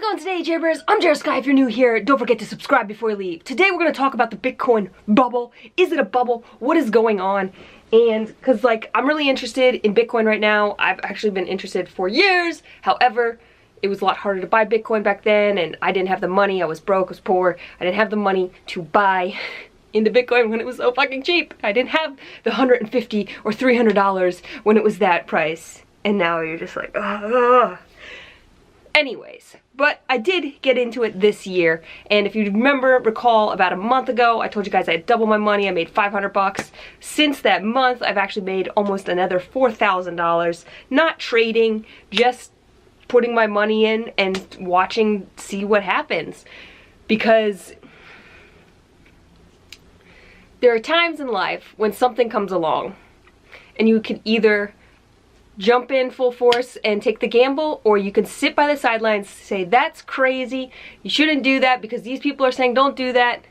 going today, Jera? I'm Jera. If you're new here, don't forget to subscribe before you leave. Today we're going to talk about the Bitcoin bubble. Is it a bubble? What is going on? And because I'm really interested in Bitcoin right now. I've actually been interested for years. However, it was a lot harder to buy Bitcoin back then, and I didn't have the money. I was broke, I was poor. I didn't have the money to buy into Bitcoin when it was so fucking cheap. I didn't have the $150 or $300 when it was that price. And now you're just like, ugh. Anyways, but I did get into it this year, and if you recall about a month ago, I told you guys I had doubled my money. I made 500 bucks. Since that month, I've actually made almost another $4,000, not trading, just putting my money in and see what happens. Because there are times in life when something comes along and you can either jump in full force and take the gamble, or you can sit by the sidelines, say that's crazy, you shouldn't do that because these people are saying don't do that,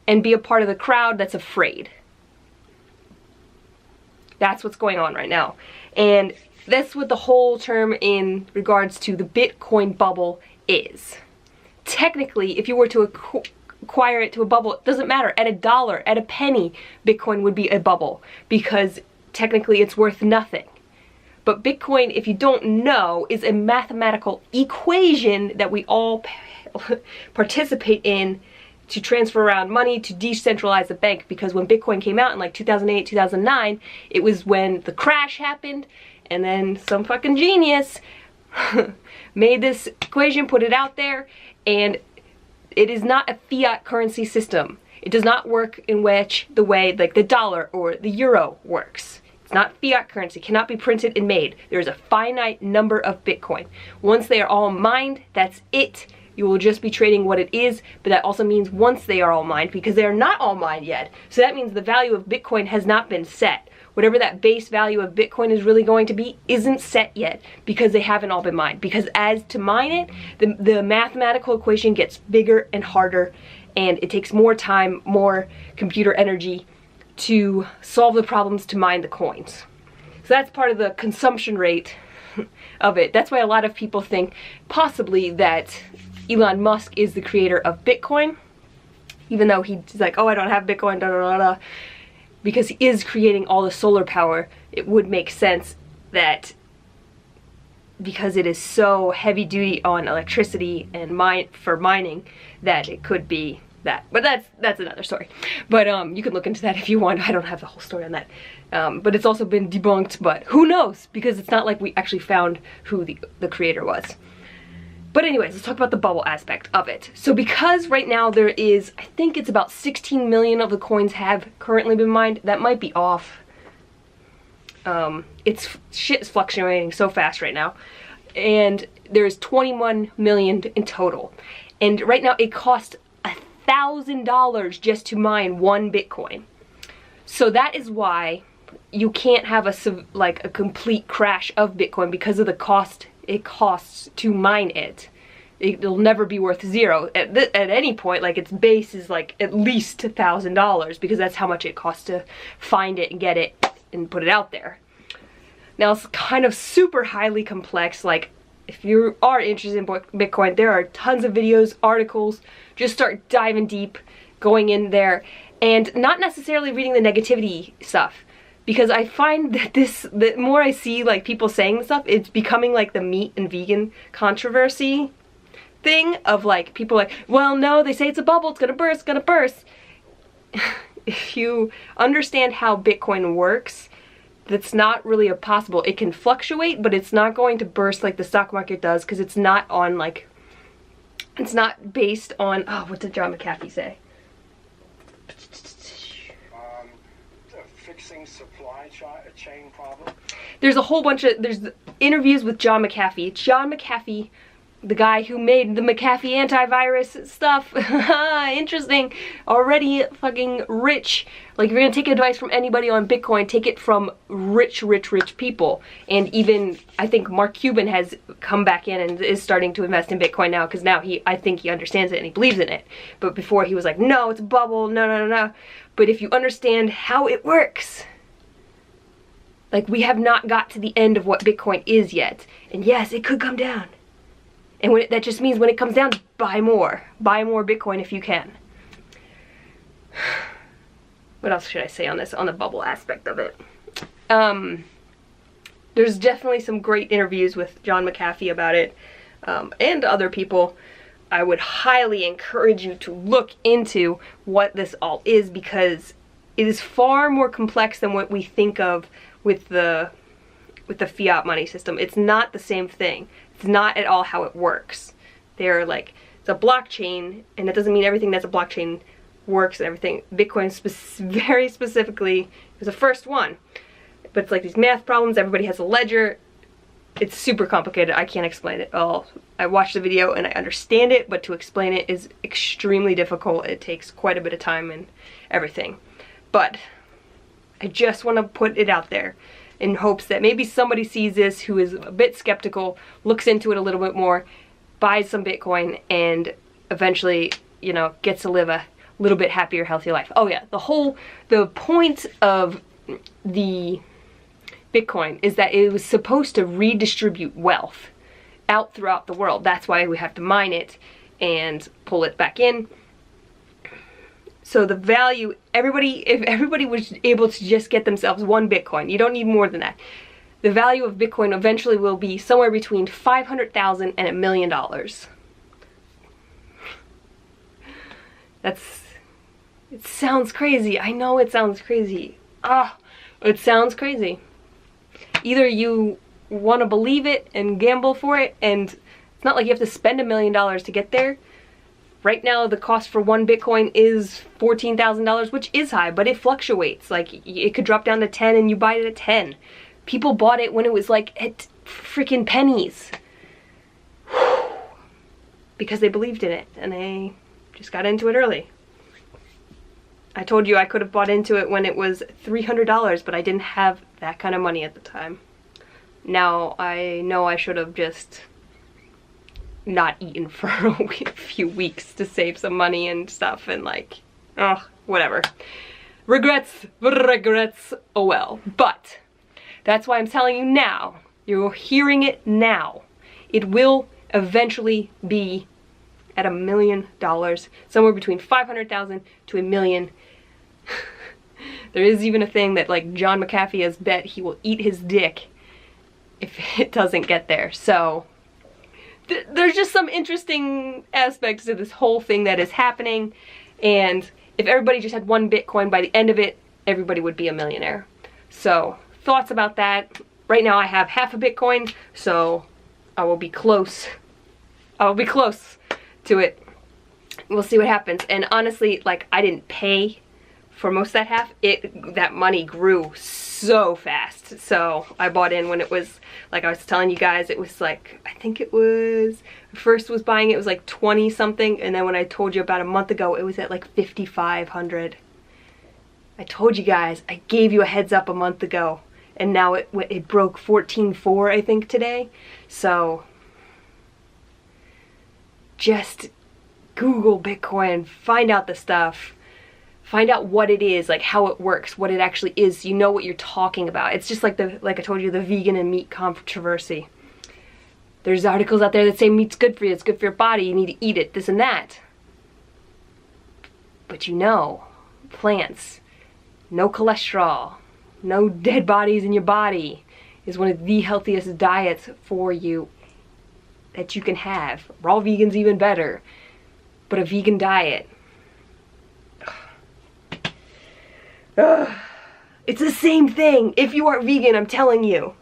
and be a part of the crowd that's afraid. That's what's going on right now. And that's what the whole term in regards to the Bitcoin bubble is. Technically, if you were to acquire it to a bubble, it doesn't matter. At $1, at a penny, Bitcoin would be a bubble because technically it's worth nothing. But Bitcoin, if you don't know, is a mathematical equation that we all participate in to transfer around money, to decentralize the bank. Because when Bitcoin came out in like 2008, 2009, it was when the crash happened, and then some fucking genius made this equation, put it out there, and it is not a fiat currency system. It does not work in the way like the dollar or the euro works. It's not fiat currency, cannot be printed and made. There is a finite number of Bitcoin. Once they are all mined, that's it. You will just be trading what it is, but that also means once they are all mined, because they are not all mined yet. So that means the value of Bitcoin has not been set. Whatever that base value of Bitcoin is really going to be isn't set yet because they haven't all been mined. Because as to mine it, the mathematical equation gets bigger and harder, and it takes more time, more computer energy to solve the problems to mine the coins. So that's part of the consumption rate of it. That's why a lot of people think possibly that Elon Musk is the creator of Bitcoin, even though he's like, oh, I don't have Bitcoin, da da da da. Because he is creating all the solar power, it would make sense that because it is so heavy duty on electricity and for mining, that it could be that. But that's another story. But you can look into that if you want. I don't have the whole story on that. But it's also been debunked, but who knows? Because it's not like we actually found who the creator was. But anyways, let's talk about the bubble aspect of it. So because right now there is, I think it's about 16 million of the coins have currently been mined. That might be off. Shit is fluctuating so fast right now. And there's 21 million in total. And right now it costs $1,000 just to mine one Bitcoin. So that is why you can't have a complete crash of Bitcoin because of the cost it costs to mine it. It'll never be worth zero at any point. Like, its base is like at least $1,000 because that's how much it costs to find it and get it and put it out there. Now it's kind of super highly complex. Like, if you are interested in Bitcoin, there are tons of videos, articles. Just start diving deep, going in there, and not necessarily reading the negativity stuff. Because I find that the more I see like people saying this stuff, it's becoming like the meat and vegan controversy thing of like people like, well, no, they say it's a bubble, it's gonna burst, it's gonna burst. If you understand how Bitcoin works, that's not really possible. It can fluctuate, but it's not going to burst like the stock market does, because it's not on like, it's not based on, oh, what did John McAfee say? Fixing supply chain problem. There's a whole bunch of, there's interviews with John McAfee. It's John McAfee, the guy who made the McAfee antivirus stuff. Interesting. Already fucking rich. Like, if you're gonna take advice from anybody on Bitcoin, take it from rich people. And even, I think Mark Cuban has come back in and is starting to invest in Bitcoin now, because now I think he understands it and he believes in it. But before he was like, no, it's a bubble, no, no, no, no. But if you understand how it works, like, we have not got to the end of what Bitcoin is yet. And yes, it could come down. And that just means when it comes down, buy more Bitcoin if you can. What else should I say on this, on the bubble aspect of it? There's definitely some great interviews with John McAfee about it, and other people. I would highly encourage you to look into what this all is, because it is far more complex than what we think of with the fiat money system. It's not the same thing. It's not at all how it works. They're like, it's a blockchain, and that doesn't mean everything that's a blockchain works and everything. Bitcoin very specifically is the first one. But it's like these math problems, everybody has a ledger. It's super complicated. I can't explain it all. I watched the video and I understand it, but to explain it is extremely difficult. It takes quite a bit of time and everything. But I just want to put it out there in hopes that maybe somebody sees this who is a bit skeptical, looks into it a little bit more, buys some Bitcoin, and eventually, you know, gets to live a little bit happier, healthier life. Oh yeah, the point of the Bitcoin is that it was supposed to redistribute wealth out throughout the world. That's why we have to mine it and pull it back in. So the value, if everybody was able to just get themselves one Bitcoin, you don't need more than that. The value of Bitcoin eventually will be somewhere between $500,000 and $1 million. It sounds crazy. I know it sounds crazy. It sounds crazy. Either you want to believe it and gamble for it, and it's not like you have to spend $1 million to get there. Right now, the cost for one Bitcoin is $14,000, which is high, but it fluctuates. Like, it could drop down to 10 and you buy it at 10. People bought it when it was like at freaking pennies. Because they believed in it, and they just got into it early. I told you I could have bought into it when it was $300, but I didn't have that kind of money at the time. Now I know I should have just not eaten for a few weeks to save some money and stuff, and like, whatever. Regrets, oh well. But that's why I'm telling you now. You're hearing it now. It will eventually be at $1 million, somewhere between $500,000 to $1 million. There is even a thing that like John McAfee has bet he will eat his dick if it doesn't get there. So there's just some interesting aspects to this whole thing that is happening, and if everybody just had one Bitcoin, by the end of it, everybody would be a millionaire. So thoughts about that. Right now I have half a Bitcoin, so I will be close. I will be close to it. We'll see what happens. And honestly, like, I didn't pay for most of that half. That money grew so fast. So I bought in when it was, like I was telling you guys, it was like, I think it was, first was buying it was like 20 something, and then when I told you about a month ago, it was at like 5,500. I told you guys, I gave you a heads up a month ago, and now it broke 14.4 I think today. So just Google Bitcoin, find out the stuff, find out what it is, like how it works, what it actually is, so you know what you're talking about. It's just like like I told you, the vegan and meat controversy. There's articles out there that say meat's good for you, it's good for your body, you need to eat it, this and that. But you know, plants, no cholesterol, no dead bodies in your body is one of the healthiest diets for you that you can have. Raw vegan's even better, but a vegan diet, it's the same thing. If you are vegan, I'm telling you,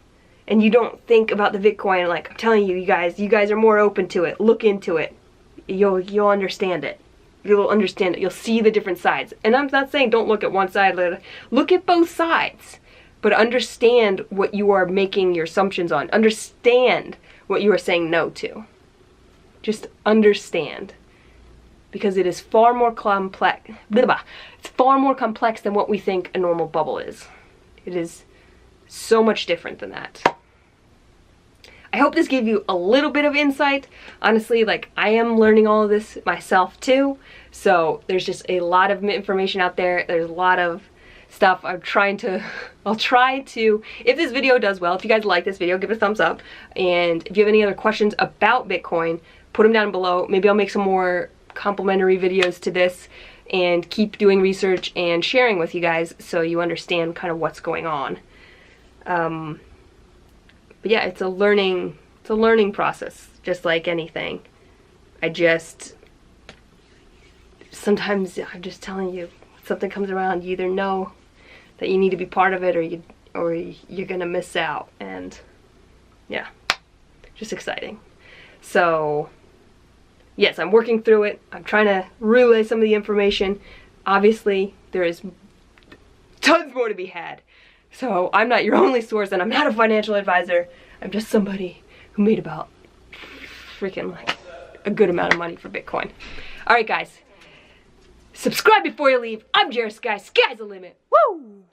and you don't think about the Bitcoin, like I'm telling you, you guys are more open to it. Look into it. You'll understand it. You'll understand it. You'll see the different sides. And I'm not saying don't look at one side. Look at both sides, but understand what you are making your assumptions on. Understand what you are saying no to. Just understand. Because it is far more complex. It's far more complex than what we think a normal bubble is. It is so much different than that. I hope this gave you a little bit of insight. Honestly, like, I am learning all of this myself too. So there's just a lot of information out there. There's a lot of stuff. I'll try to, if this video does well, if you guys like this video, give it a thumbs up. And if you have any other questions about Bitcoin, put them down below. Maybe I'll make some more complimentary videos to this and keep doing research and sharing with you guys so you understand kind of what's going on. But yeah, it's a learning process, just like anything. Sometimes I'm just telling you, something comes around, you either know that you need to be part of it or you're gonna miss out. And yeah, just exciting. So yes, I'm working through it. I'm trying to relay some of the information. Obviously, there is tons more to be had. So I'm not your only source, and I'm not a financial advisor. I'm just somebody who made about freaking like a good amount of money for Bitcoin. All right, guys. Subscribe before you leave. I'm Jera. Sky's the limit. Woo!